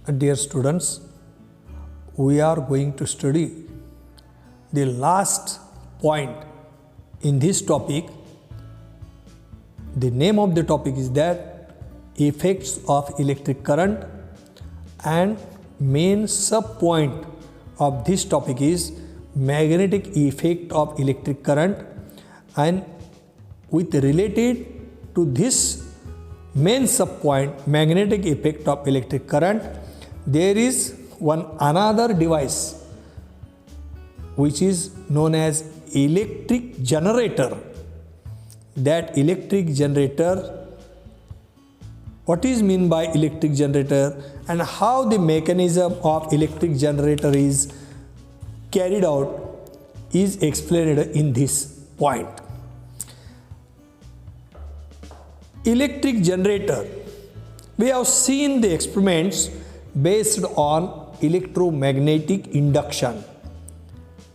Dear students, we are going to study the last point in this topic. The name of the topic is that effects of electric current, and main sub point of this topic is magnetic effect of electric current, and with related to this main sub point magnetic effect of electric current, there is another device which is known as electric generator. That electric generator, what is mean by electric generator and how the mechanism of electric generator is carried out is explained in this point. Electric generator, we have seen the experiments based on electromagnetic induction,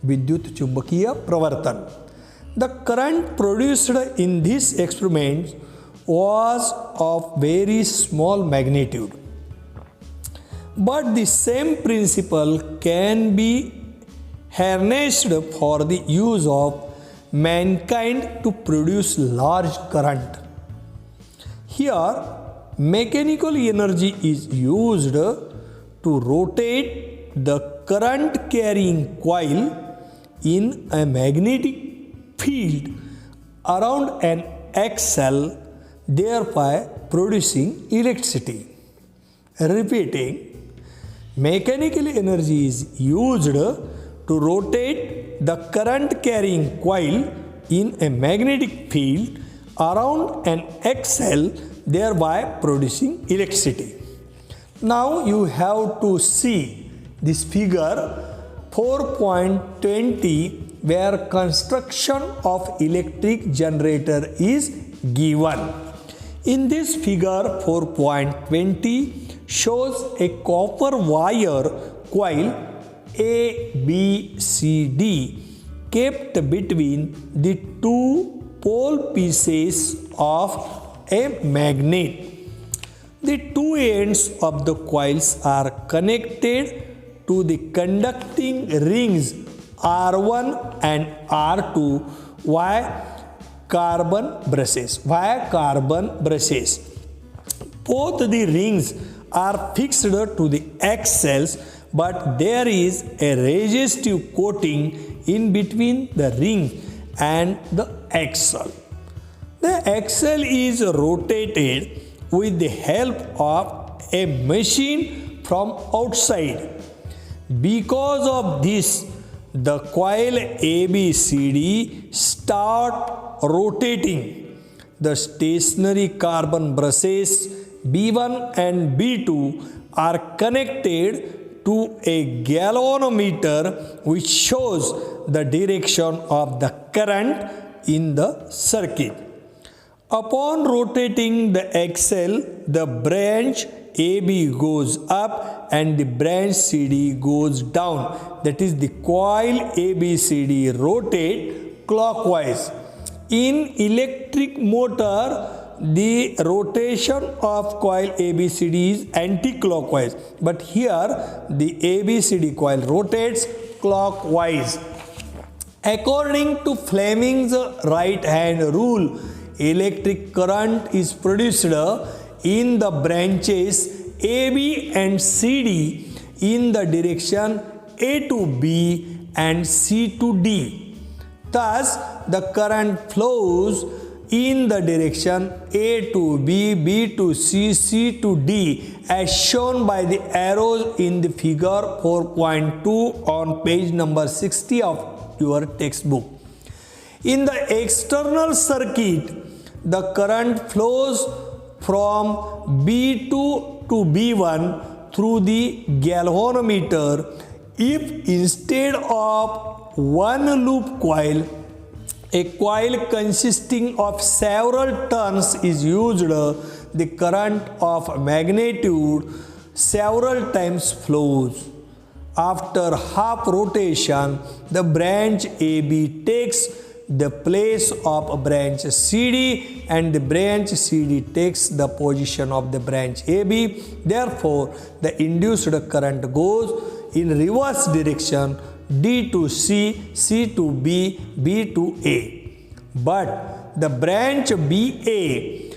Vidyut Chumbakiya Pravartan. The current produced in this experiment was of very small magnitude, but the same principle can be harnessed for the use of mankind to produce large current. Here, mechanical energy is used to rotate the current carrying coil in a magnetic field around an axle, thereby producing electricity. Repeating, mechanical energy is used to rotate the current carrying coil in a magnetic field around an axle, thereby producing electricity. Now you have to see this figure 4.20 where construction of electric generator is given. In this figure 4.20 shows a copper wire coil ABCD kept between the two pole pieces of a magnet. The two ends of the coils are connected to the conducting rings R1 and R2 via carbon brushes. Both the rings are fixed to the axles, but there is a resistive coating in between the ring and the axle. The axle is rotated with the help of a machine from outside. Because of this, the coil ABCD start rotating. The stationary carbon brushes B1 and B2 are connected to a galvanometer which shows the direction of the current in the circuit. Upon rotating the axle, the branch AB goes up and the branch CD goes down. That is, the coil ABCD rotate clockwise. In electric motor, the rotation of coil ABCD is anti-clockwise, but here the ABCD coil rotates clockwise. According to Fleming's right hand rule, electric current is produced in the branches AB and CD in the direction A to B and C to D. Thus, the current flows in the direction A to B, B to C, C to D as shown by the arrows in the figure 4.2 on page number 60 of your textbook. In the external circuit, the current flows from B2 to B1 through the galvanometer. If instead of one loop coil, a coil consisting of several turns is used, the current of magnitude several times flows. After half rotation, the branch AB takes the place of a branch CD, and the branch CD takes the position of the branch AB. Therefore, the induced current goes in reverse direction, D to C, C to B, B to A. But the branch BA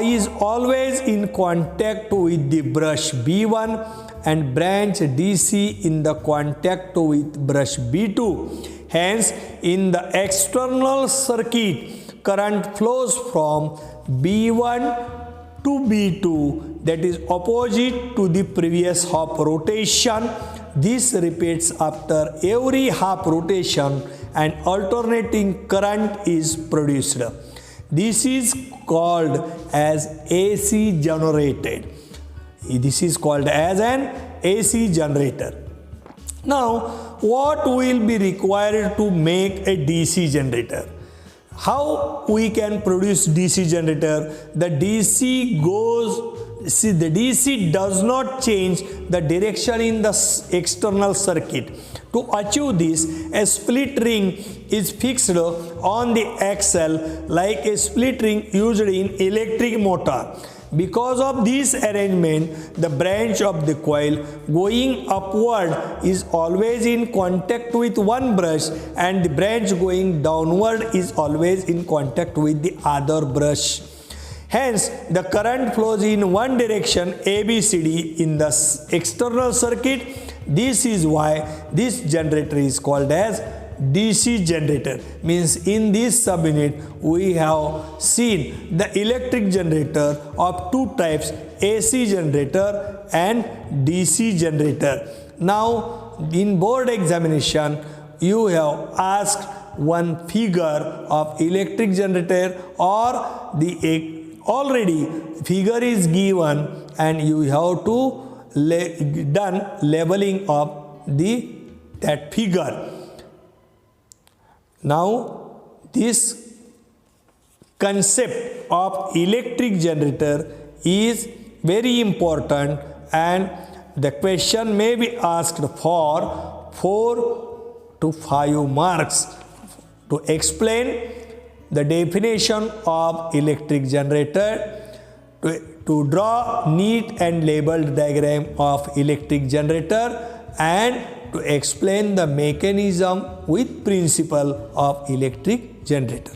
is always in contact with the brush B1 and branch DC in the contact with brush B2. Hence, in the external circuit, current flows from B1 to B2, that is opposite to the previous half rotation. This repeats after every half rotation and alternating current is produced. This is called as AC generated. This is called as an AC generator. Now, what will be required to make a DC generator? How we can produce DC generator? The DC does not change the direction in the external circuit. To achieve this, a split ring is fixed on the axle like a split ring used in electric motor. Because of this arrangement, the branch of the coil going upward is always in contact with one brush, and the branch going downward is always in contact with the other brush. Hence, the current flows in one direction ABCD in the external circuit. This is why this generator is called as DC generator. Means in this subunit we have seen the electric generator of two types, AC generator and DC generator. Now in board examination you have asked one figure of electric generator, or the already figure is given and you have to done labeling of that figure. Now, this concept of electric generator is very important, and the question may be asked for 4 to 5 marks to explain the definition of electric generator, to draw neat and labeled diagram of electric generator, and to explain the mechanism with principle of electric generator.